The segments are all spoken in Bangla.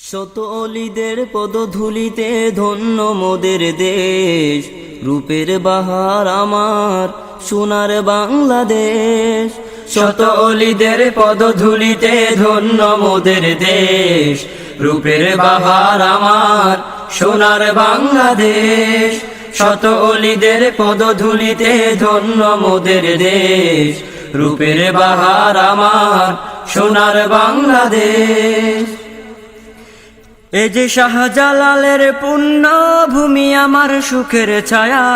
শত অলিদের পদধূলিতে ধন্য মোদের দেশ, রূপের বাহার আমার সোনার বাংলাদেশ। শত অলিদের পদধূলিতে ধন্য মোদের দেশ, রূপের বাহার আমার সোনার বাংলাদেশ। শত অলিদের পদধূলিতে ধন্য মোদের দেশ, রূপের বাহার আমার সোনার বাংলাদেশ। এ যে শাহজালালের পুণ্য ভূমি আমার সুখের ছায়া,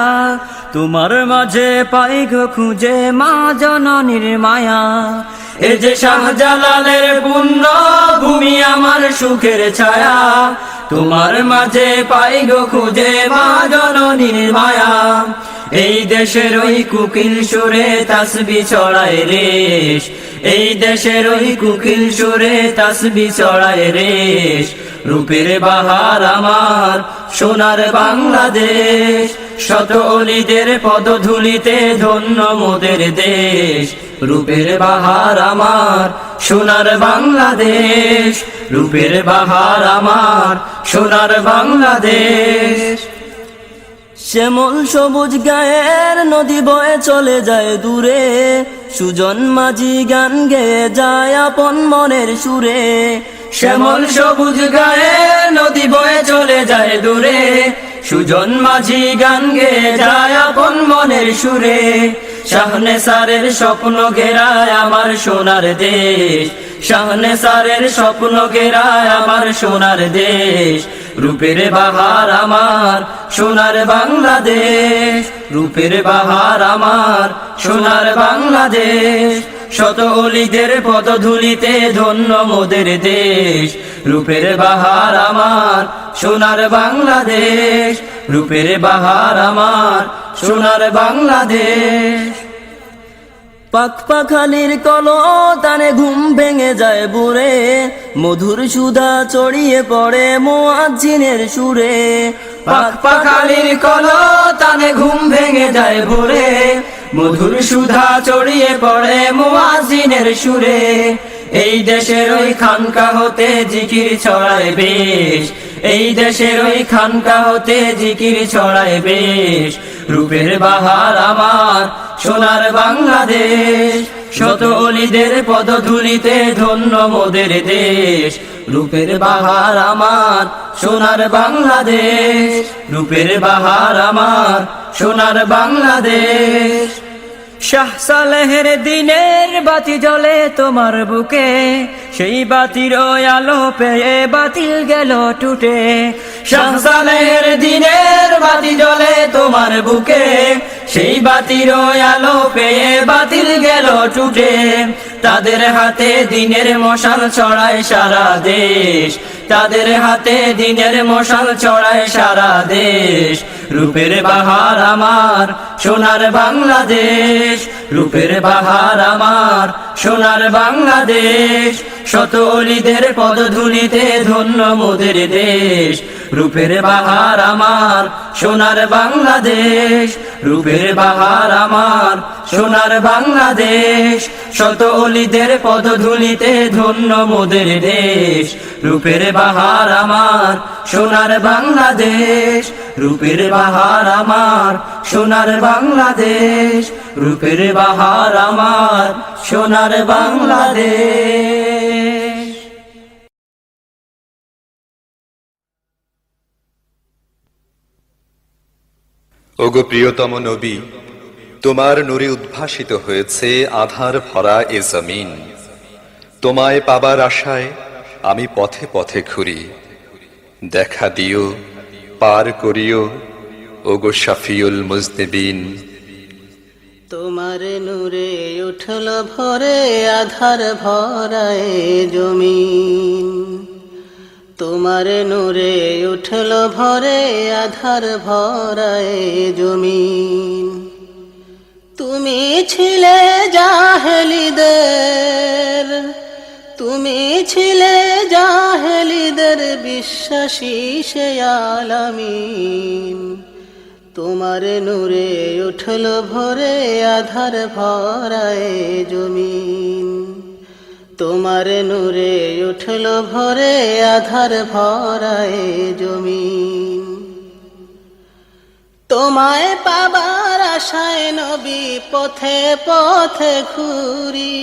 তোমার মাঝে পাই গো খুঁজে মা জননীর মায়া। এ যে শাহজালালের পুণ্য ভূমি আমার সুখের ছায়া, তোমার মাঝে পাই গো খুঁজে মা জননীর মায়া। এই দেশের ওই কুকিল সুরে তাসবি চড়ায় রেশ, এই দেশের ওই কুকিল সুরে তাসবি চড়ায় রেশ। রূপের বাহার আমার সোনার বাংলাদেশ। শত অলিদের পদধূলিতে ধন্য মোদের দেশ, রূপের বাহার আমার সোনার বাংলাদেশ। রূপের বাহার আমার সোনার বাংলাদেশ। শ্যামল সবুজ গায়ের নদী বয়ে চলে যায় দূরে, সুজন মাঝি গান গেয়ে যায় আপন মনের সুরে। শ্যামল সবুজ গায়ের নদী বয়ে চলে যায় দূরে, সুজন মাঝি গান গেয়ে যায় আপন মনের সুরে। শাহনেসারের স্বপ্ন ঘেরায় আমার সোনার দেশ, শাহনেসারের স্বপ্ন ঘেরায় আমার সোনার দেশ। রূপের বাহার আমার সোনার বাংলাদেশ, রূপের বাহার আমার সোনার বাংলাদেশ। শত অলিদের পদধূলিতে ধন্য মোদের দেশ, রূপের বাহার আমার সোনার বাংলাদেশ। রূপের বাহার আমার সোনার বাংলাদেশ। পাক পাখালির কলতানে ঘুম ভেঙে যায় বুড়ে, মধুর সুধা চড়িয়ে পড়ে মুয়াজ্জিনের সুরে। পাক পাখালির কলতানে ঘুম ভেঙে যায় ভোরে, মধুর সুধা চড়িয়ে পড়ে মুয়াজ্জিনের সুরে। এই দেশের ওই খানকা হতে জিকির ছড়ায় বেশ, এই দেশের ওই খানকা হতে জিকির ছড়ায় বেশ। রূপের বাহার আমার সোনার বাংলাদেশ। শত অলিদের পদধূলিতে ধন্য মোদের দেশ, রূপের বাহার আমার সোনার বাংলাদেশ। রূপের বাহার আমার সোনার বাংলাদেশ। শাহ সালেহের দিনের বাতি জ্বলে তোমার বুকে, সেই বাতির আলো পেয়ে বাতিল গেল টুটে। শাহ সালেহের দিনের বাতি জ্বলে তোমার বুকে, সেই বাতির আলো পেয়ে বাতিল গেল টুটে। তাদের হাতে দিনের মশাল ছড়ায় সারা দেশ, তাদের হাতে দিনের মশাল ছড়ায় সারা দেশ। রূপের বাহার আমার সোনার বাংলাদেশ, রূপের বাহার আমার সোনার বাংলাদেশ। শত অলিদের পদধূলিতে ধন্য মোদের দেশ, রূপের বাহার আমার সোনার বাংলাদেশ। রূপের বাহার আমার সোনার বাংলাদেশ। শত অলিদের পদধূলিতে ধন্য মোদের দেশ, রূপের বাহার আমার সোনার বাংলাদেশ। রূপের বাহার আমার সোনার বাংলাদেশ। রূপের বাহার আমার সোনার বাংলাদেশ। ওগো প্রিয়তম নবী, তোমার নূরে উদ্ভাসিত হয়েছে আধার ভরা এ জমিন। তোমায় পাবার আশায় আমি পথে পথে ঘুরি, দেখা দিও পার করিও ওগো শাফিউল মুজনিবিন। তোমার নূরে উঠল ভরে আধার ভরা এ জমিন, তোমার নূরে উঠল ভরে আধার ভরা এ জমিন। তুমি ছিলে জাহেলিদের, তুমি ছিলে জাহেলিদের বিশ্বাসী সে আলামিন। তোমার নূরে উঠল ভরে আধার ভরা এ জমিন, তোমার নূরে উঠল ভরে আধার ভরায় জমিন। তোমায় পাবার আশায় নবী পথে পথে ঘুরি,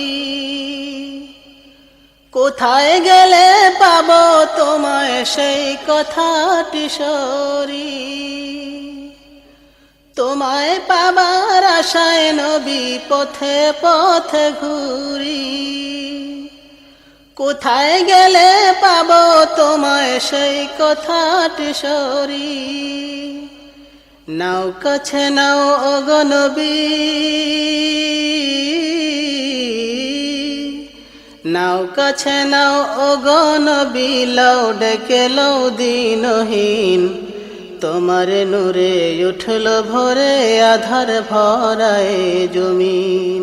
কোথায় গেলে পাবো তোমায় সেই কথাটি সরি। তোমায় পাবার আশায় নবী পথে পথে ঘুরি, কোথায় গেলে পাবো তোমায় সেই কথাটি সরি। নাও কাছে নাও ওগো নবী, নাও কাছে নাও ওগো নবী, লও ডেকে লও দিনহীন। তোমার নূরে উঠল ভরে আধার ভরায় জমিন।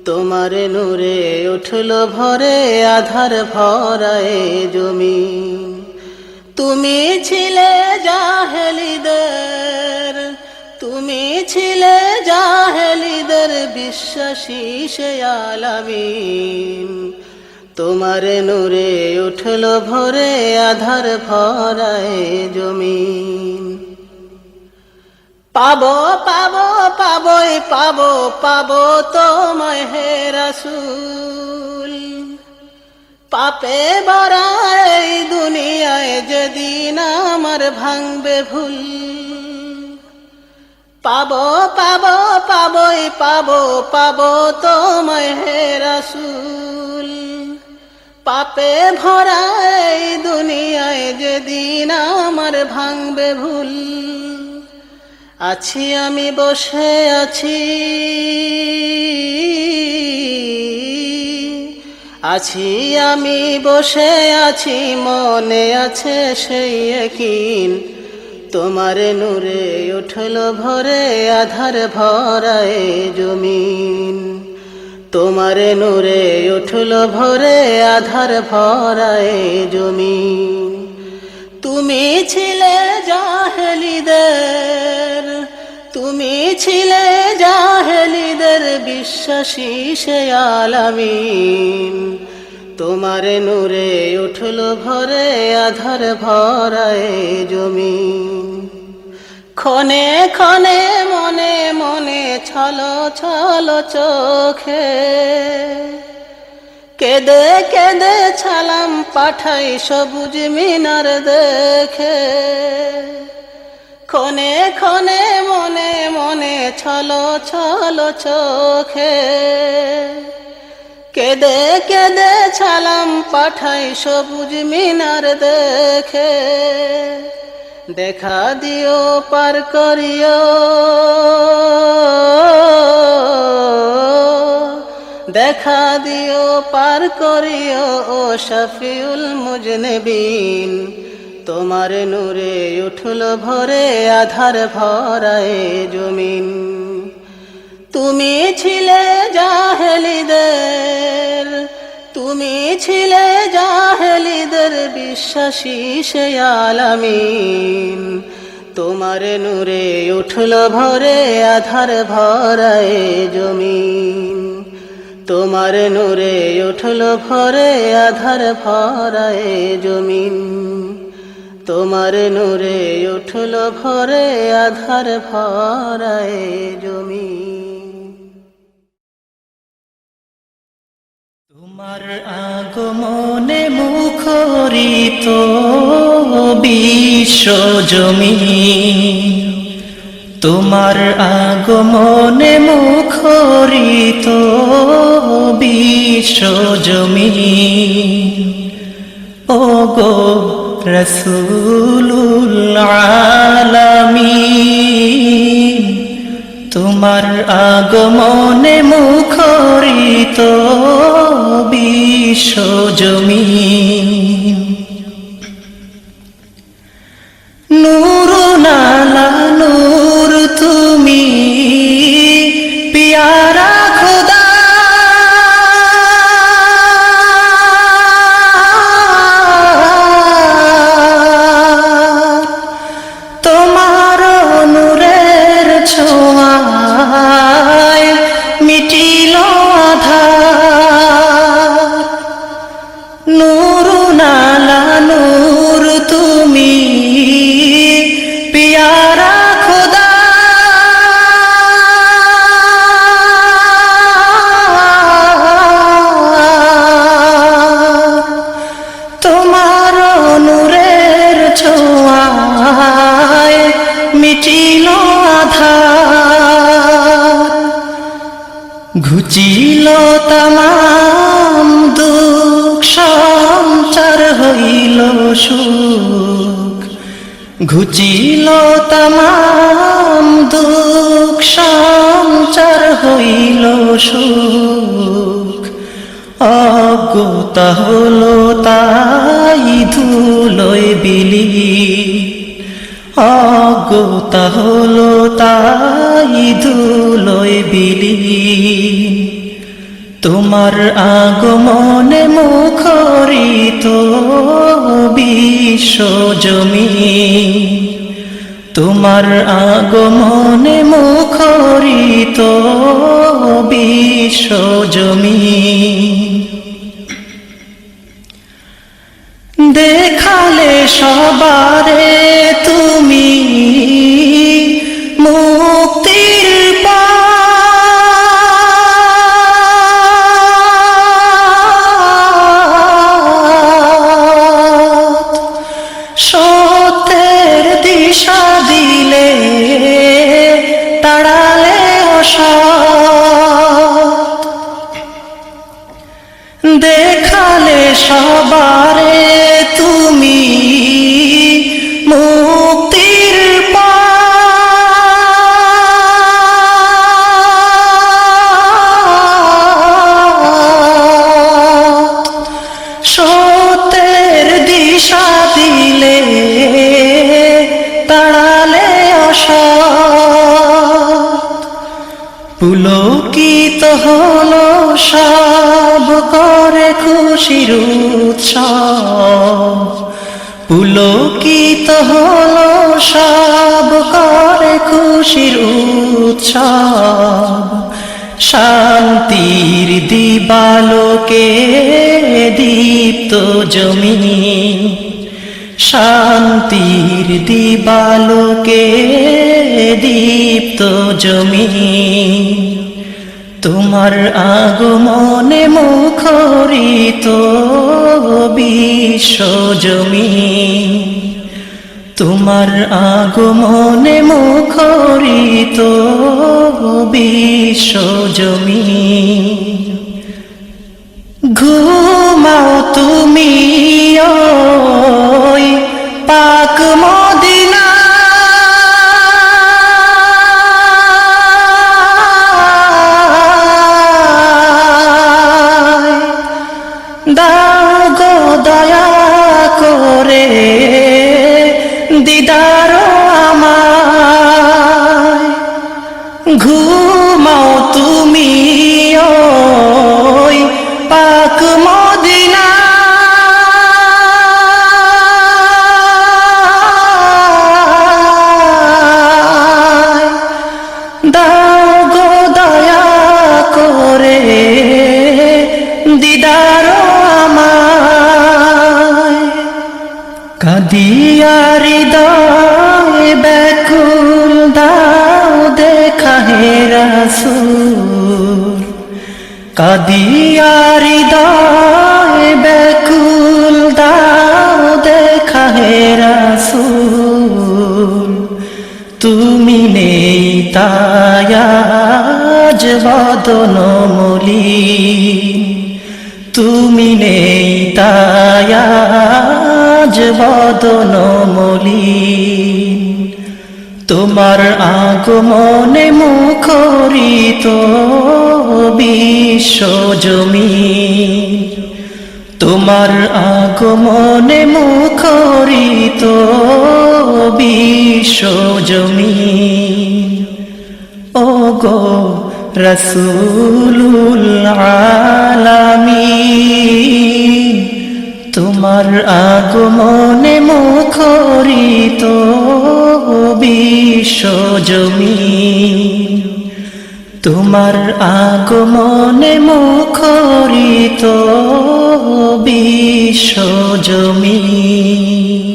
তোমার নূরে উঠল ভরে আধার ভরায় জমিন। তুমি ছিলে জাহেলিদের, তুমি ছিলে জাহেলিদের বিশ্বাসী সে আলামিন। তোমার নূরে উঠল ভরে আধার ভরায় জমিন। পাবো পাবো পাবোই পাবো পাবো তোমায় হে রাসূল। পাপে ভরা এই দুনিয়ায় যেদিন আমার ভাঙবে ভুল। পাবো পাবো পাবোই পাবো পাবো তোমায় হে রাসূল। পাপে ভরা এই দুনিয়ায় যেদিন আমার ভাঙবে ভুল। আছি আমি বসে আছি, আছি আমি বসে আছি, মনে আছে সেই একদিন। তোমার নূরে উঠল ভরে আধার ভরায় জমিন। তোমার নূরে উঠল ভরে আধার ভরায় জমিন। তুমি ছিলে জাহেলিদের, তুমি ছিলে জাহেলিদের বিশ্বাসী সে আলামিন। তোমার নূরে উঠল ভরে আধার ভরায় জমিন। ক্ষণে ক্ষণে মনে মনে ছলো ছলো চোখে, কেঁদে কেঁদে ছালাম পাঠাই সবুজ মিনার দেখে। ক্ষণে ক্ষণে মনে মনে ছলো ছলো চোখে, কেঁদে কেঁদে ছালাম পাঠাই সবুজ মিনার দেখে। দেখা দিও পার করিও, দেখা দিও পার করিও ও শফিউল মুজনিবিন। তোমার নূরে উঠল ভরে আধার ভরায় জমিন। তুমি ছিলে জাহেলিদের, তুমি ছিলে জাহেলিদের বিশ্বাসী সে আলামিন। তোমার নূরে উঠল ভরে আধার ভরায় জমিন। তোমার নূরে উঠল ভরে আধার ভরায় জমিন। তোমার নূরে উঠল ভরে আধার ভরায় জমিন। তোমার আগমনে মুখরিত বিশ্ব জমিন। তোমার আগমনে মুখরিত বিশ্ব জমিন। ওগো রাসূলুল আলামিন, তোমার আগমনে মুখরিত বিশ্ব জমিন। নূরুন আলা নূর তুমি পিয়ারা খোদা, তোমার নূরের ছোঁয়ায় মিটিল আধার। ঘুচিল তামাম দুঃখ সঞ্চার হইল সুখ ঘুচিল তামাম দুঃখ সঞ্চার হইল সুখ অজ্ঞতা হলো তাই ধুলোয় বিলি অজ্ঞতা হলো তাই ধুলোয় বিলি তোমার আগমনে মুখরিত বিশ্ব জমিন তোমার আগমনে মুখরিত বিশ্ব জমিন দেখালে সবারে তুমি মুক্তির পথ সত্যের দিশা দিলে তাড়ালে অসৎ দেখালে সবারে তুমি মুক্তির পথ সত্যের দিশা দিলে তাড়ালে অসৎ পুলকিত হলো সব করে খুশির উৎসব পুলকিত হলো সব করে খুশির উৎসব শান্তির দিবালোকে দীপ্ত জমিন শান্তির দিবালোকে দীপ্ত জমিন তোমার আগমনে মুখরিত বিশ্ব জমিন তোমার আগমনে মুখরিত বিশ্ব জমিন ঘুমাও তুমি ওই পাক মদিনা দাও গো দয়া করে দিদার আমায় ঘুমাও তুমি ওই পাক মদিনা দাও গো দয়া করে দিদার আমায় কাঁদিয়া হৃদয় ব্যাকুল দাও দেখা হে রাসূল কাঁদিয়া হৃদয় ব্যাকুল দাও দেখা হে রাসূল তুমি নেই তাই আজ বদন মলিন তুমি নেই তাই আজ বদন মলিন তোমার আগমনে মুখরিত বিশ্ব জমিন তোমার আগমনে মুখরিত বিশ্ব জমিন ওগো রাসূলুল আলামিন তোমার আগমনে মুখরিত বিশ্ব জমিন তোমার আগমনে মুখরিত বিশ্ব জমিন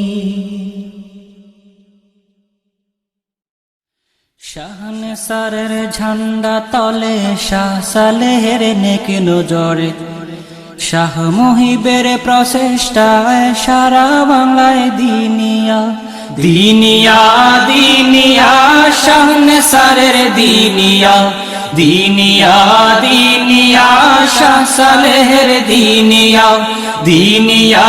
শাহনসারের ঝান্ডা তলে শাহ সালেহের নেক নজরে শাহ মুহিবের প্রচেষ্টায় সারা বাংলায় দিনিয়া দিনিয়া দিনিয়া শাহনসারের দিনিয়া দিনিয়া দিনিয়া শাহ সালেহের দিনিয়া দিনিয়া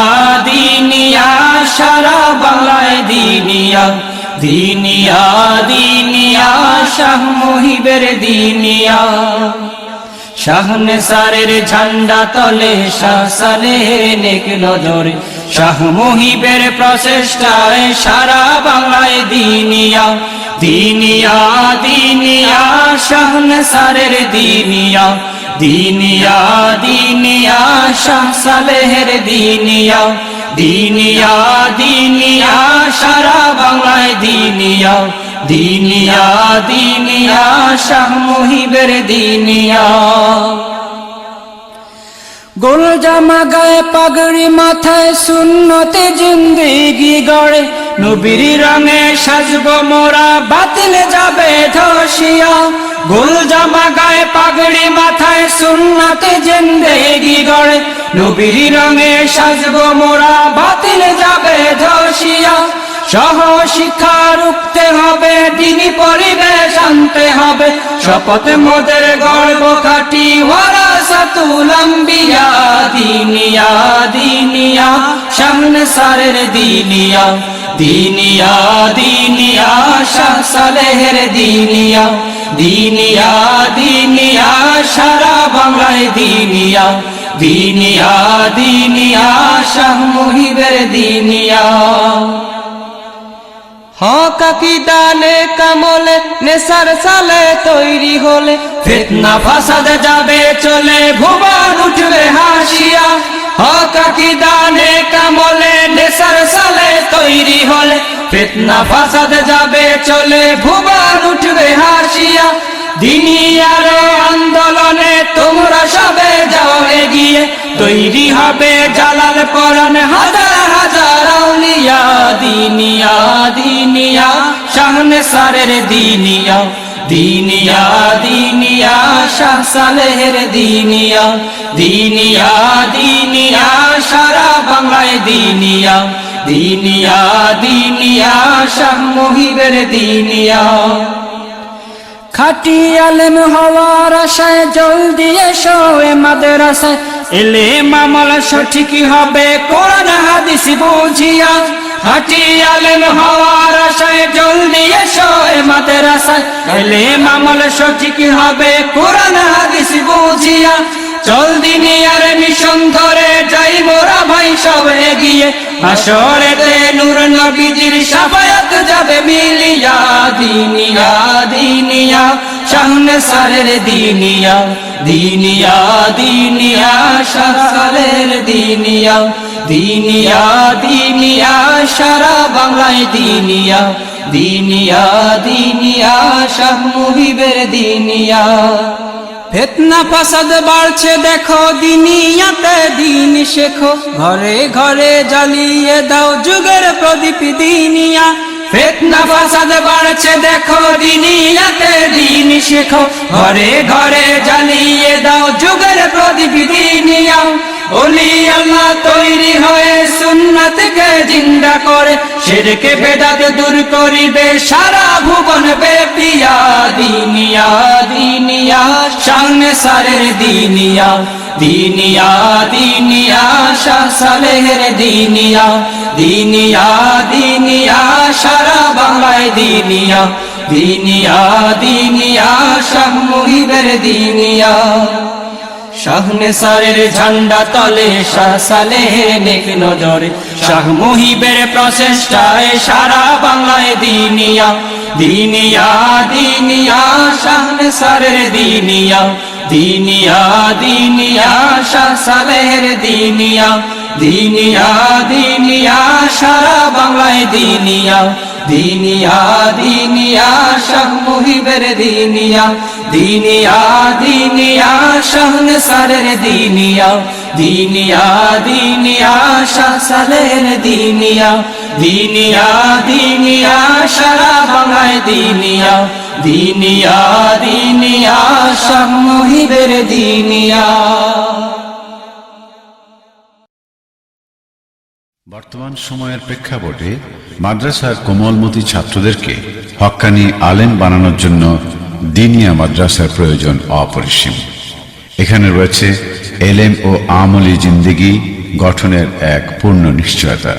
দিনিয়া সারা বাংলায় দিনিয়া দিনিয়া দিনিয়া শাহ মুহিবের দিনিয়া শাহনেসারের ঝান্ডা তলে শাহ সালেহের নেক নজরে শাহ মুহিবের প্রচেষ্টায় সারা বাংলায় দিনিয়া দিনিয়া দিনিয়া শাহনেসারের দিনিয়া দিনিয়া দিনিয়া শাহ সালেহের দিনিয়া দিনিয়া দিনিয়া সারা বাংলায় দিনিয়া দিনিয়া দিনিয়া শাহ মুহিবের দিনিয়া গোল জামা গায়ে পাগড়ি মাথায় সুন্নতে জিন্দেগি গড়ে নবীর রঙে সাজবো মোরা বাতিল যাবে ধসিয়া গোল জামা গায়ে পাগড়ি মাথায় সুন্নতে জিন্দেগি গড়ে নবীর রঙে সাজবো মোরা বাতিল যাবে ধসিয়া সহ শিক্ষা রুখতে হবে দিনী পরিবেশ আনতে হবে শপথ মোদের গর্ব খাটি ওয়ারাসাতুল আম্বিয়া দিনিয়া দিনিয়া শাহনেসারের দিনিয়া দিনিয়া দিনিয়া শাহ সালেহের দিনিয়া দিনিয়া দিনিয়া সারা বাংলায় দিনিয়া দিনিয়া দিনিয়া শাহ মুহিবের দিনিয়া হক আকীদা নেক আমলে নেসার সালে তৈরি হলে ফিতনা ফাসাদ যাবে চলে ভুবন উঠবে হাসিয়া হক আকীদা নেক আমলে নেসার সালে তৈরি হলে ফিতনা ফাসাদ যাবে চলে ভুবন উঠবে হাসিয়া দিনিয়ার আন্দোলনে তোমরা সবে যাও এগিয়ে তৈরি হবে জালাল পরাণ হাজার হাজার আউলিয়া দিনিয়া দিনিয়া শাহনেসারের দিনিয়া দিনিয়া দিনিয়া শাহ সালেহের দিনিয়া দিনিয়া দিনিয়া সারা বাংলায় দিনিয়া দিনিয়া দিনিয়া শাহ মুহিবের দিনিয়া খাটি আলেম হওয়ার আশায় জলদি এসো এ মাদ্রাসায় এলে মামল সঠিক হবে কোরআন হাদিস বুঝিয়া খাটি আলেম হওয়ার আশায় জলদি এসো এ মাদ্রাসায় এলে মামল সঠিক হবে কোরআন হাদিস বুঝিয়া চল দিনিয়ার মিশন ধরে যাই মোরা ভাই সব এগিয়ে হাসরেতে নূর নবীজির শাফায়াত যাবে মিলিয়া দিনিয়া দিনিয়া শাহনেসারের দিনিয়া দিনিয়া দিনিয়া শাহ সালেহের দিনিয়া দিনিয়া দিনিয়া সারা বাংলায় দিনিয়া দিনিয়া দিনিয়া শাহ মুহিবের দিনিয়া ফিতনা ফাসাদ বাড়ছে দেখো দিনিয়াতে দিন শেখো ঘরে ঘরে জ্বালিয়ে দাও যুগের প্রদীপ দিনিয়া ফিতনা ফাসাদ বাড়ছে দেখো দিনিয়াতে দিন শেখো ঘরে ঘরে জ্বালিয়ে দাও যুগের প্রদীপ দিনিয়া ওলি আল্লাহ তৈরি হয়ে সুন্নাতকে জিন্দা করে শিরকে বেদাত দূর করিবে সারা ভুবন ব্যাপিয়া দিনিয়া দিনিয়া শাহনেসারের দিনিয়া দিনিয়া দিনিয়া শাহ সালেহের দিনিয়া দিনিয়া দিনিয়া সারা বাংলায় দিনিয়া দিনিয়া দিনিয়া শাহ মুহিবের দিনিয়া শাহনেসারের ঝান্ডা তলে শাহ সালেহের নেক নজরে শাহ মুহিবের প্রচেষ্টায় সারা বাংলায় দিনিয়া দিনিয়া দিনিয়া শাহনেসারের দিনিয়া দিনিয়া দিনিয়া শাহ সালেহের দিনিয়া দিনিয়া দিনিয়া সারা বাংলায় দিনিয়া দিনিয়া দিনিয়া শাহ মুহিবের দিনিয়া দিনিয়া দিনিয়া শাহনেসারের দিনিয়া দিনিয়া দিনিয়া শাহ সালেহের দিনিয়া দিনিয়া দিনিয়া সারা বাংলায় দিনিয়া দিনিয়া দিনিয়া শাহ মুহিবের দিনিয়া। বর্তমান সময়ের প্রেক্ষাপটে মাদ্রাসার কোমলমতি ছাত্রদেরকে হক্কানি আলেম বানানোর জন্য দিনিয়া মাদ্রাসার প্রয়োজন অপরিসীম। এখানে রয়েছে এলেম ও আমলি জিন্দেগি গঠনের এক পূর্ণ নিশ্চয়তা।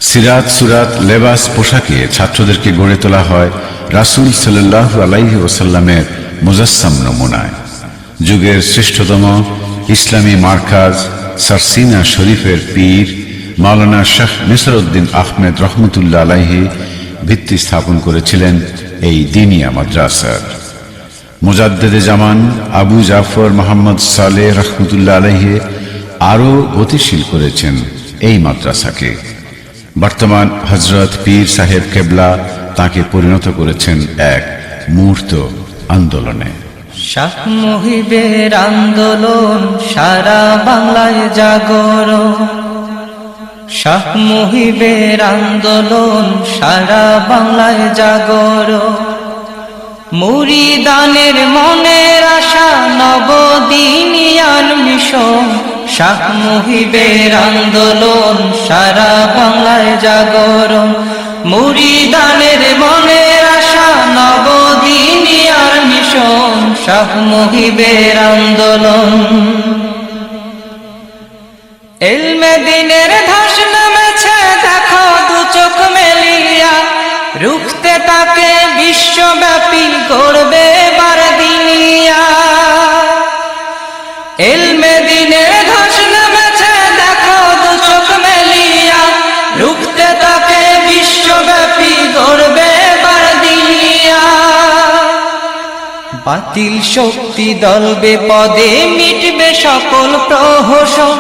সিরাত সুরাত লেবাস পোশাকে ছাত্রদেরকে গড়ে তোলা হয় রাসূল সাল্লাল্লাহু আলাইহি ওয়াসাল্লামের মুজাসসাম নমুনায়। যুগের শ্রেষ্ঠতম ইসলামী মার্কাজ সারসিনা শরীফের পীর মাওলানা শাহ নিসারউদ্দিন আহমেদ রহমতুল্লাহ আলাইহি ভিত্তি স্থাপন করেছিলেন এই দিনিয়া মাদ্রাসার। মুজাদ্দেদে জামান আবু জাফর মোহাম্মদ সালেহ রহমতুল্লাহ আলাইহি আরও গতিশীল করেছেন এই মাদ্রাসাকে। বর্তমান হযরত পীর সাহেব কেবলা তাকে পরিণত করেছেন এক মূর্ত আন্দোলনে। শাহ মুহিবের আন্দোলন সারা বাংলায় জাগরণ, শাহ মুহিবের আন্দোলন সারা বাংলায় জাগরণ। মুরিদানের মনের আশা নবদিনিয়ার মিশন, শাহ মুহিবের আন্দোলন সারা বাংলায় জাগরণ। মুরিদানের মনের আশা নবদিনিয়ার মিশন, শাহ মুহিবের আন্দোলন। ইলমে দিনের ধস নামেছে দেখো দু চোখ মেলিয়া, রুখতে তাকে বিশ্বব্যাপী করবে বার দিনিয়া। ইলমে দিনের ধস নামেছে দেখো দু চোখ মেলিয়া, রুখতে তাকে বিশ্বব্যাপী করবে বার দিনিয়া। বাতিল শক্তি দলবে পদে মিটবে সকল প্রহসন,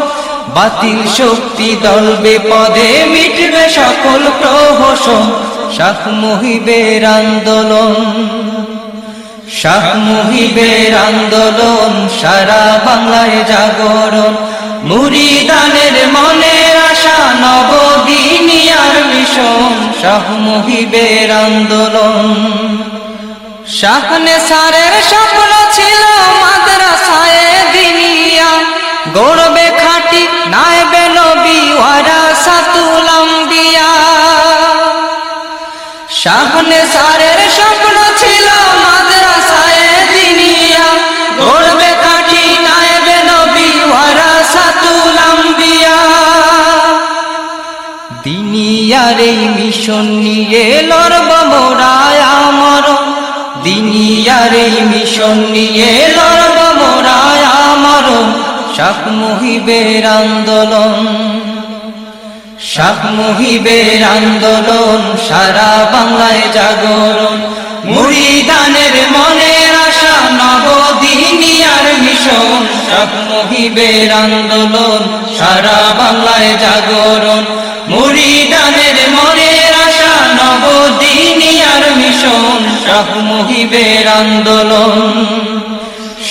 বাতিল শক্তি দলবে পদে মিটবে সকল প্রহসন। শাহ মুহিবের আন্দোলন, শাহ মুহিবের আন্দোলন সারা বাংলায় জাগরণ। মুরিদানের মনের আশা নবদিনিয়ার মিশন, শাহ মুহিবের আন্দোলন। শাহ নেসারের স্বপ্ন ছিল মাদ্রাসায়ে দিনিয়া, গড়বে খাঁটি নায়েবে নবী ওয়ারাসাতুল আম্বিয়া। শাহ নেসারের স্বপ্ন ছিল মাদ্রাসায়ে দিনিয়া, গড়বে খাঁটি নায়েবে নবী ওয়ারাসাতুল আম্বিয়া। দিনিয়ার এই মিশন নিয়ে লড়ব মোরা আমরণ, দিনিয়ার এই মিশন নিয়ে লড়ব মোরা আমরণ। শাহ মুহিবের আন্দোলন, শাহ মুহিবের আন্দোলন সারা বাংলায় জাগরণ। মুরিদানের মনের আশা নবদিনিয়ার মিশন, শাহ মুহিবের আন্দোলন সারা বাংলায় জাগরণ। মুরিদানের মনের আশা নবদিনিয়ার মিশন, শাহ মুহিবের আন্দোলন।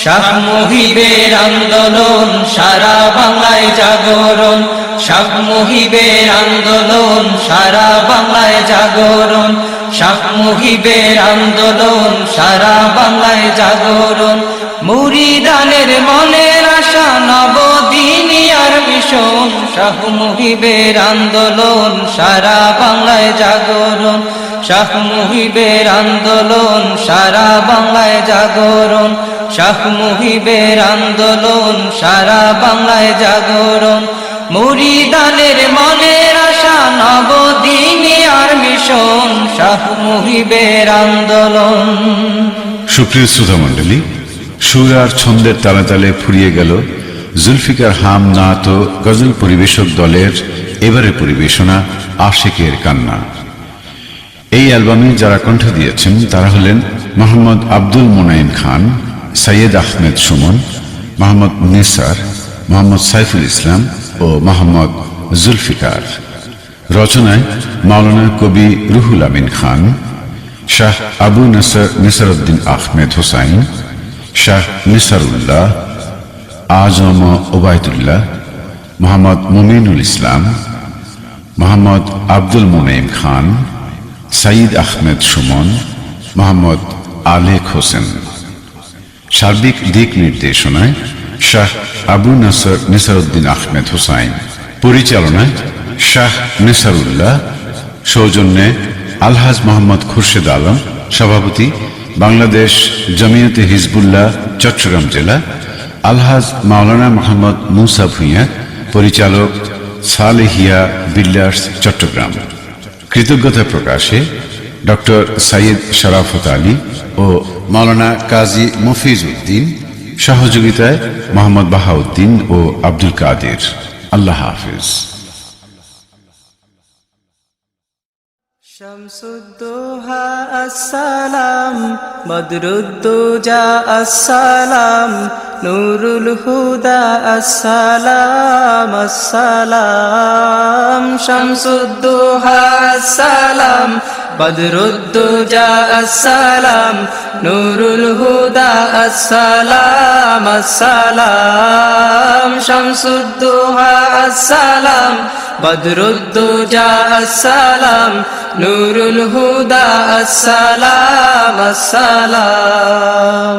শাহ মুহিবের আন্দোলন সারা বাংলায় জাগরণ, শাহ মুহিবের আন্দোলন সারা বাংলায় জাগরণ। শাহ মুহিবের আন্দোলন সারা বাংলায় জাগরণ। মুরিদানের মনের আশা নবদিনিয়ার মিশন, শাহ মুহিবের আন্দোলন সারা বাংলায় জাগরণ। শাহ মুহিবের আন্দোলন সারা বাংলায় জাগরণ। শাহ মুহিবের আন্দোলন সারা বাংলায় জাগরণ। মুরিদানের মনের আশা নবদিনিয়ার মিশন, শাহ মুহিবের আন্দোলন। সুপ্রিয় শ্রোতা মণ্ডলী, সুর আর ছন্দের তালে তালে ফুরিয়ে গেল জুলফিকার হাম নাত ও গজল পরিবেশক দলের এবারে পরিবেশনা আশিকের কান্না। এই অ্যালবামে যারা কণ্ঠ দিয়েছেন তারা হলেন মোহাম্মদ আব্দুল মোনাইম খান, সৈয়দ আহমেদ সুমন, মোহাম্মদ নিসার, মোহাম্মদ সাইফুল ইসলাম ও মোহাম্মদ জুলফিকার। রচনায় মাওলানা কবি রুহুল আমিন খান, শাহ আবু নিসারউদ্দিন আহমেদ হোসাইন, শাহ নিসারুল্লাহ, আজম ওবায়দুল্লাহ, মোহাম্মদ মুমিনুল ইসলাম, মোহাম্মদ আব্দুল মোনাইম খান, সঈদ আহমেদ সুমন, মোহাম্মদ আলেক হোসেন। সার্বিক দিক নির্দেশনায় শাহ আবু নিসারউদ্দিন আহমেদ হোসাইন। পরিচালনায় শাহ নিসারুল্লাহ। সৌজন্যে আলহাজ মোহাম্মদ খুরশেদ আলম। সভাপতি বাংলাদেশ জমিয়তে হিজবুল্লাহ চট্টগ্রাম জেলা, আলহাজ মাওলানা মোহাম্মদ মুসা ভূঁইয়া, পরিচালক সালেহিয়া বিল্ডার্স চট্টগ্রাম। কৃতজ্ঞতা প্রকাশে ডক্টর সাইয়দ শরাফত আলী ও মাওলানা কাজী মফিজ উদ্দিন, সহযোগিতায় মোহাম্মদ বাহাউদ্দিন ও আব্দুল কাদের। আল্লাহ হাফিজ। শামসুদ্দোহা আসসালাম, বদরুদ্দোজা আসসালাম, নুরুল হুদা আসসালাম আসসালাম। শামসুদ্দোহা আসসালাম, বদরুদ্দোজা আসসালাম, নুরুল হুদা আসসালাম আসসালাম। শামসুদ্দোহা আসসালাম, বদরুদ্দোজা আসসালাম, নুরুল হুদা আসসালাম আসসালাম।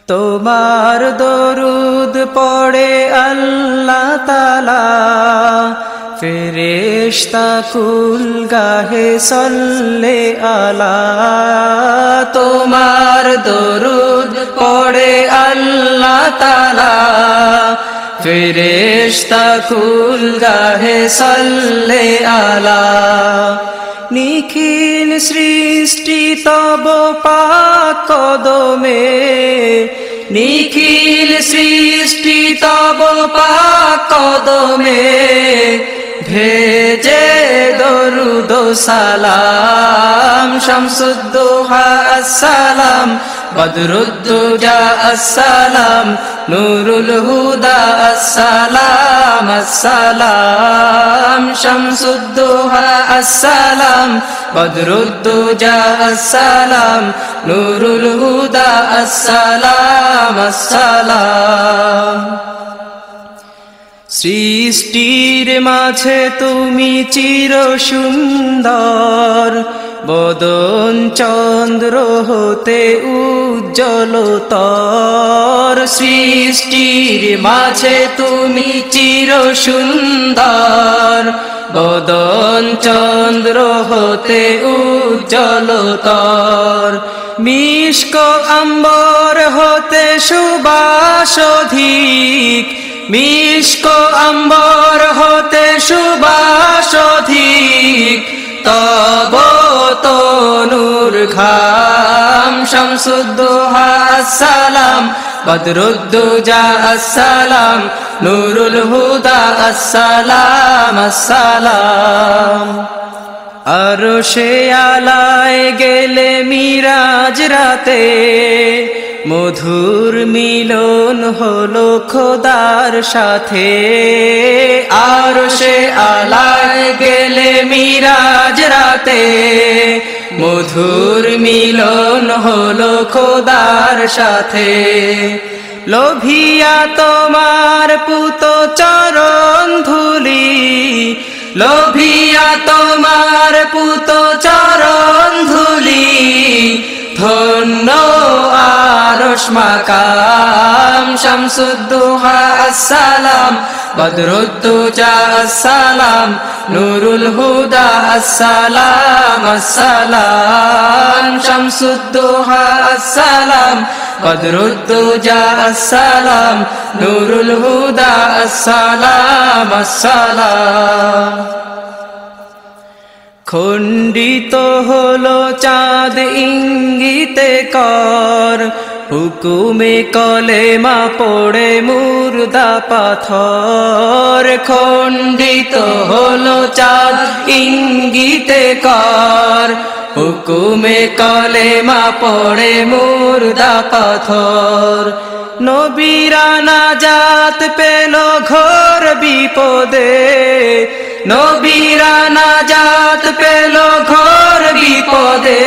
তোমার দরুদ পড়ে আল্লাহ তাআলা, ফেরেশতা কুল গাহে সল্লে আলা। তোমার দরুদ পড়ে আল্লাহ তাআলা, ফেরেশতা কুল গাহে সল্লে আলা। নিখিল সৃষ্টি তব পাক কদমে, নিখিল সৃষ্টি তব পাক কদমে, ভেজে দরুদ সালাম। শামসুদ্দোহা আসসালাম, বদরুদ্দোজা আসসালাম, নুরুল হুদা আসসালাম আসসালাম। শামসুদ্দোহা আসসালাম, বদরুদ্দোজা আসসালাম, নুরুল হুদা আসসালাম আসসালাম। সৃষ্টির মাঝে তুমি চির সুন্দর, বদন চন্দ্র হতে উজ্জ্বলতর। সৃষ্টির মাঝে তুমি চির সুন্দর, বদন চন্দ্র হতে উজ্জ্বলতর। মিশক আম্বর হতে সুবাস অধিক, মিশক আম্বর হতে সুবাস অধিক, তব তনুর ঘাম। শামসুদ্দোহা আসসালাম, বদরুদ্দোজা আসসালাম, নুরুল হুদা আসসালাম আসসালাম। আরশে আলায় গেলে মিরাজ রাতে, মধুর মিলন হলো খোদার সাথে। আরশে আলায় গেলে মিরাজ রাতে, মধুর মিলন হলো খোদার সাথে। লোভিয়া তোমার পুত চরণ ধুলি, লোভিয়া তোমার পুত চরণ ধুলি, ধন্য আরশ মাকাম। শামসুদ্দোহা আসসালাম, বদরুদ্দোজা আসসালাম, নুরুল হুদা আসসালাম আসসালাম। শামসুদ্দোহা আসসালাম, বদরুদ্দোজা আসসালাম, নুরুল হুদা আসসালাম আসসালাম। খণ্ডিত হলো চাঁদ ইঙ্গিতে কর, হুকুমে কলেমা পড়ে মুর্দা পাথর। খণ্ডিত হলো চাঁদ ইঙ্গিতে কর, হুকুমে কলেমা পড়ে মুর্দা পাথর। নবীরা নাজাত পেল ঘোর বিপদে, নবীরা নাজাত পেল ঘোর বিপদে।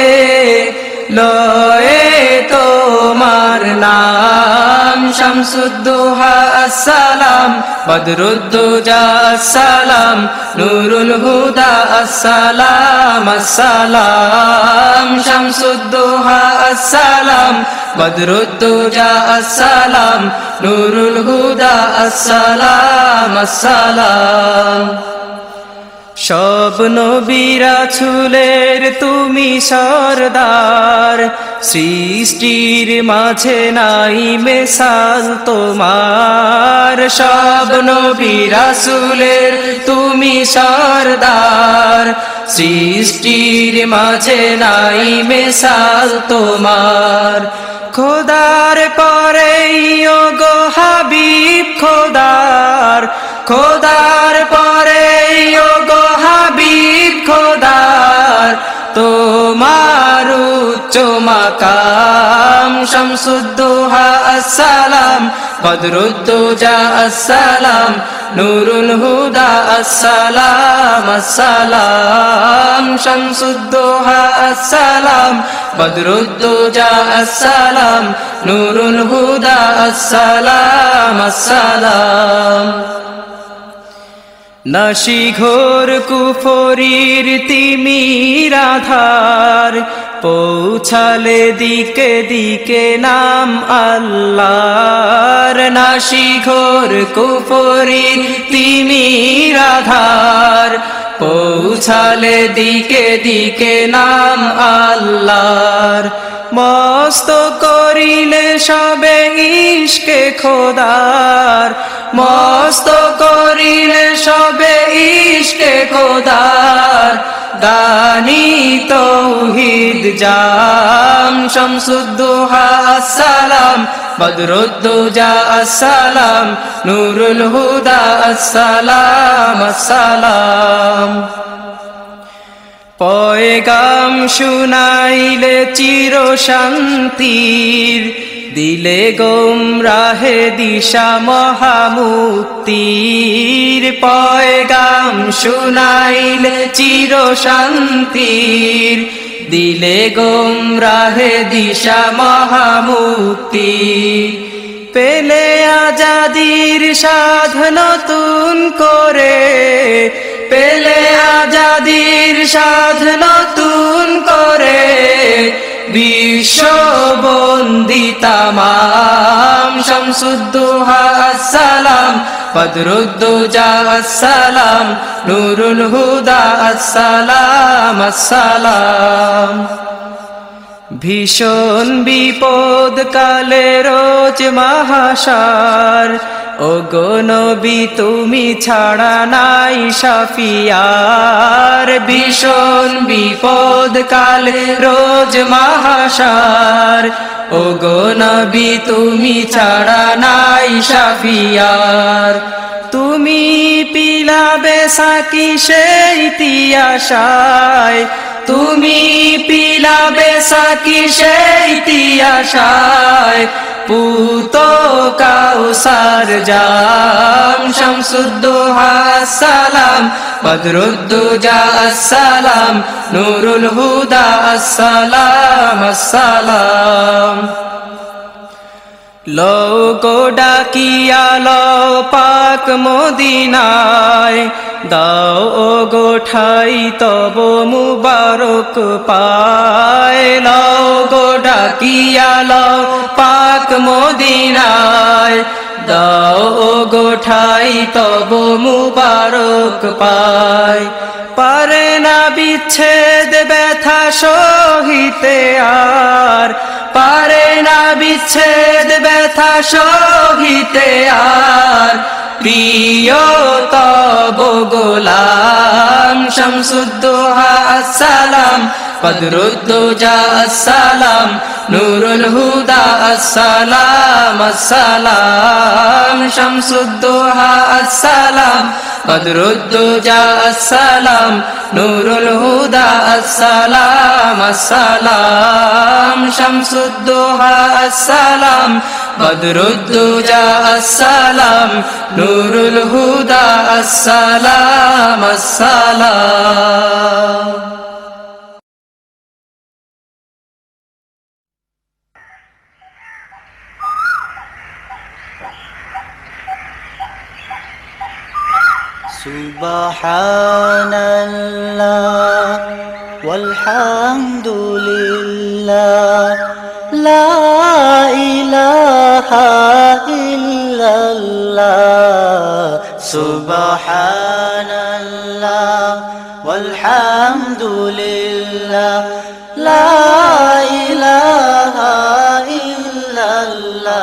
লয়ে তোমার নাম। শামসুদ্দোহা আসসালাম, বদরুদ্দোজা আসসালাম, নুরুল হুদা আসসালাম আসসালাম। শামসুদ্দোহা আসসালাম, বদরুদ্দোজা আসসালাম, নুরুল হুদা আসসালাম আসসালাম। সব নবী রাসূলের তুমি সরদার, সৃষ্টির মাঝে নাই মেসাল তোমার। সব নবী রাসূলের তুমি সরদার, সৃষ্টির মাঝে নাই মেসাল তোমার। খোদার পরে গো হাবিব খোদার, খোদার পরে গো হাবিব খোদার, তোমার উচ্চ মাকাম। শামসুদ্দোহা আসসালাম, বদরুদ্দোজা আসসালাম, নূরুল হুদা আসসালাম আসসালাম। শামসুদ্দোহা আসসালাম, বদরুদ্দোজা আসসালাম, নূরুল হুদা আসসালাম আসসালাম। নাশিঘোর কুফরির তিমির আধার, পৌঁছালে দিকে দিকে নাম আল্লাহর। নাশিঘোর কুফরির তিমির আধার, পৌঁছালে দিকে দিকে নাম আল্লাহর। মস্ত করিলে সবে ইশকে খোদার, মস্ত করিলে সবে ইশকে খোদার। দানি তৌহিদ জাম। শামসুদ্দোহা আসসালাম, বদরুদ্দোজা আসসালাম, নূরুল হুদা আসসালাম আসসালাম। পয়গাম শুনাইলে চির শান্তির, দিলে গোমরাহে দিশা মহামুক্তির। পয়গাম শুনাইলে চির শান্তির, দিলে গোমরাহে দিশা মহামুক্তির। পেলে আজাদির সাধ নতুন করে, পেলে আজাদির সাধ নতুন করে। বিশ্ব বন্দি তামাম। শামসুদ্দোহা আসসালাম, বদরুদ্দোজা আসসালাম, নূরুল হুদা আসসালাম আসসালাম। ভীষণ বিপদ কালে রোজ মাহাশার, ওগো নবী তুমি ছাড়া নাই শাফিয়ার। ভীষণ বিপদ কালে রোজ মাহাশার, ওগো নবী তুমি ছাড়া নাই শাফিয়ার। তুমি পিলাবে সাকি সেই তিয়াশায়, তুমি পিলাবে সাকি সেই তিয়াশায়। পুত কাউসার জাম। শামসুদ্দোহা আসসালাম, বদরুদ্দোজা আসসালাম, নূরুল হুদা আসসালাম আসসালাম। লও গো ডাকিয়া লও পাক মদিনায়, দাও ও গো ঠাই তব মুবারক পায়। লও গো ডাকিয়া লও পাক মদিনায়, দাও ও গো ঠাই তব মুবারক পায়। পারে না বিচ্ছেদ ব্যথা সহিতে আর, পারে না বিচ্ছেদ ব্যথা সহিতে আর। প্রিয় তব গোলাম। শামসুদ্দোহা আসসালাম, বদরুদ্দোজা আসসালাম, নূরুল হুদা আসসালাম আসসালাম। শামসুদ্দোহা আসসালাম, বদরুদ্দোজা আসসালাম, নূরুল হুদা আসসালাম আসসালাম। শামসুদ্দোহা আসসালাম, বদরুদ্দোজা আসসালাম, নূরুল হুদা আসসালাম আসসালাম। সুবহানাল্লাহ ওয়ালহামদুলিল্লাহ লা ইলাহা ইল্লাল্লাহ সুবহানাল্লাহ illallah walhamdulillah la ilaha illallah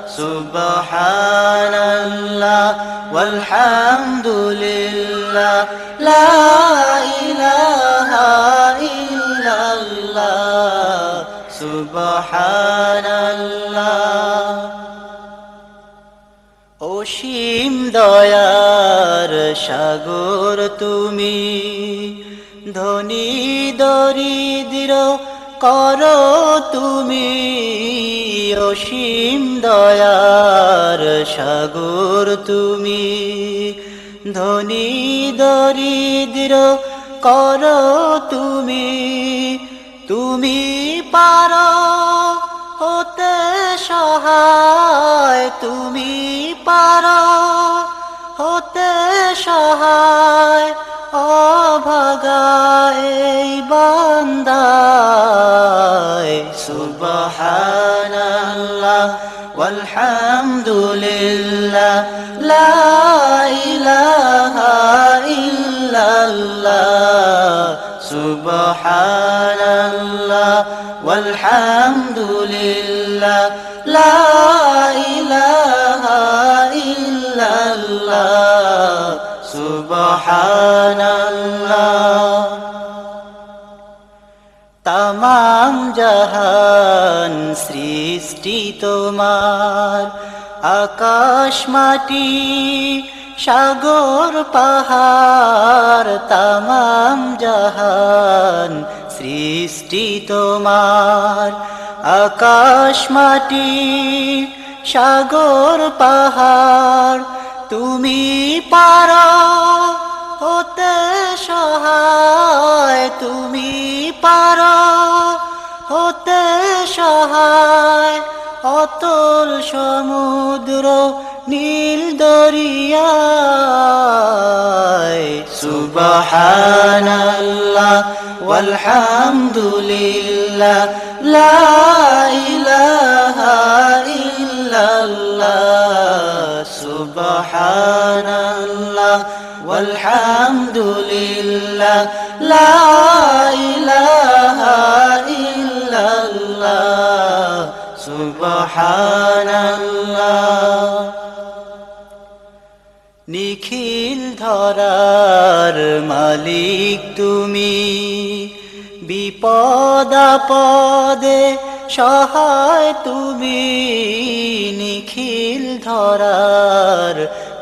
subhanallah walhamdulillah la ilaha illallah subhanallah অসীম দয়ার সাগর তুমি ধনী দরিদ্র করো তুমি অসীম দয়ার সাগর তুমি ধনী দরিদ্র করো তুমি তুমি পারো হতে সহায় তুমি পারো হতে সহায় অভাগায় এই বান্দায় সুবহানাল্লাহ walhamdulillah la ilaha illallah subhanallah walhamdulillah la ilaha illallah subhanallah তামাম জাহান সৃষ্টি তোমার আকাশ মাটি সাগর পাহাড় তামাম জাহান সৃষ্টি তোমার আকাশ মাটি সাগর পাহাড় তুমি পারো হতে সহায় তুমি পারো হতে সহায় অতল সমুদ্র নীল দরিয়ায় সুবহানাল্লাহ walhamdulillah la ilaha illallah subhanallah walhamdulillah la ilaha illallah subhanallah নিখিল ধরার মালিক তুমি বিপদ আপদে সহায় তুমি নিখিল ধরার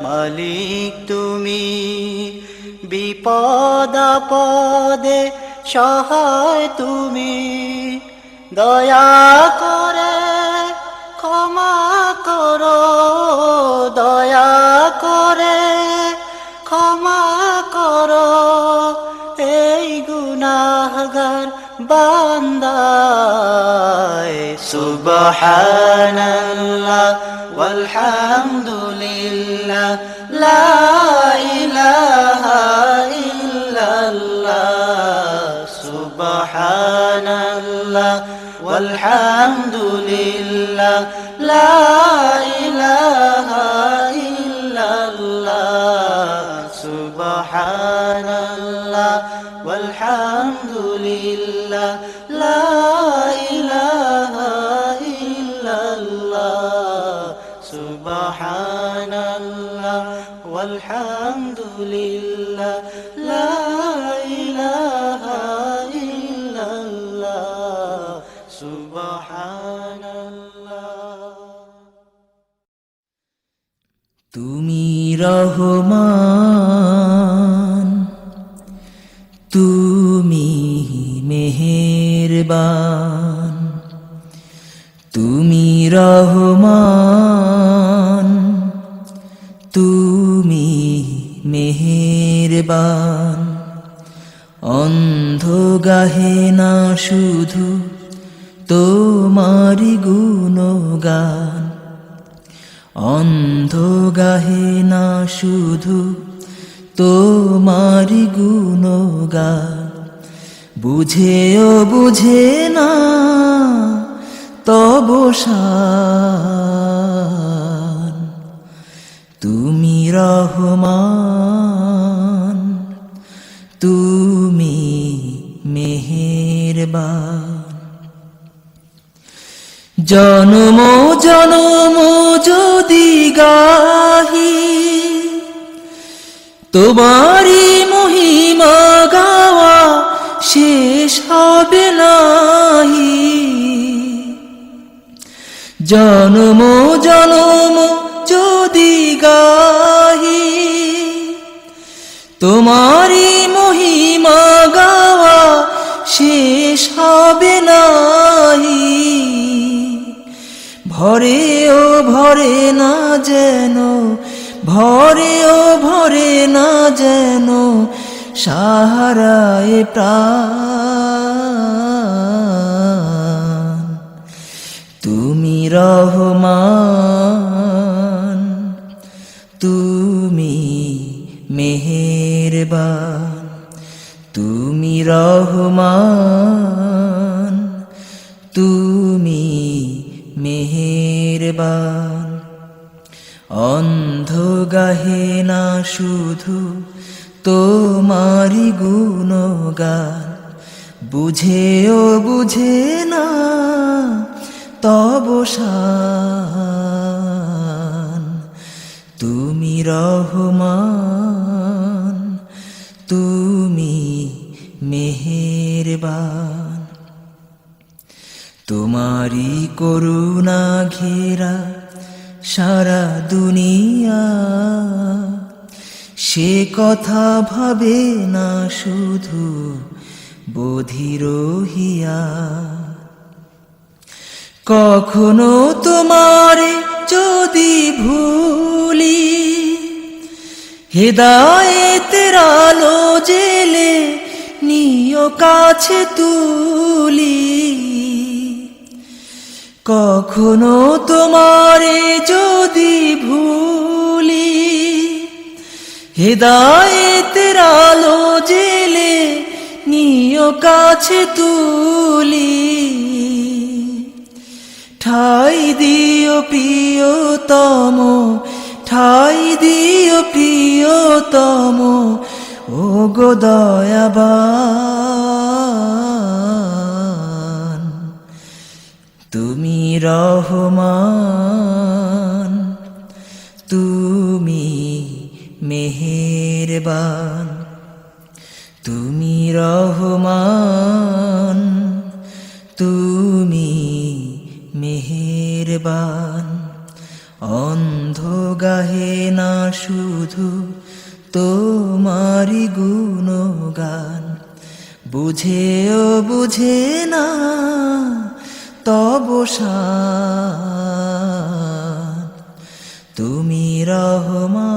মালিক তুমি বিপদ আপদে সহায় তুমি দয়া করে ক্ষমা করো দয়া করে ক্ষমা করো এই গুনাহগার বান্দায় সুবহানাল্লাহ walhamdulillah la ilaha illallah subhanallah walhamdulillah la ilaha illallah subhanallah walhamdulillah la ilaha illallah subhanallah walhamdulillah la ilaha illallah subhanallah তুমি রহমান তুমি মেহেরবান তুমি রহমান তুমি মেহেরবান অন্ধ গাহে না শুধু তোমারি গুণগান অন্ধ গাহে না শুধু তোমারি গুণগান বুঝেও বুঝে না তব শান তুমি রহমান তুমি মেহেরবান। জনম জনম যদি গাহি তোমারি মহিমা, গাওয়া শেষ হবে নাহি। জনম জনম যদি গাহি তোমারি মহিমা, গাওয়া শেষ হবে নাহি। ভরে ও ভরে না যেন, ভরে ও ভরে না যেন সাহারায় প্রাণ। তুমি রহমান, তুমি মেহেরবান। তুমি রহমান, তুমি মেহেরবান। অন্ধ গাহে না শুধু তোমারি গুণগান, বুঝেও বুঝে না তব শান। তুমি রহমান, তুমি মেহেরবান। তোমারি করুণা ঘেরা সারা দুনিয়া, সে কথা ভাবে না শুধু বধির হিয়া। কখনো তোমারে যদি ভুলি, হেদায়েতের আলো জেলে নিও কাছে তুলি। কখনো তোমারে যদি ভুলি, হেদায়েতের আলো জেলে নিও কাছে তুলি। ঠাই দিও প্রিয়তম, ঠাই দিও প্রিয়তম, ও গো দয়াবান। তুমি রহমান, তুমি মেহেরবান। তুমি রহমান, তুমি মেহেরবান। অন্ধ গাহে না শুধু তোমারি গুণগান, বুঝেও বুঝে না তব শান। তুমি রহমান।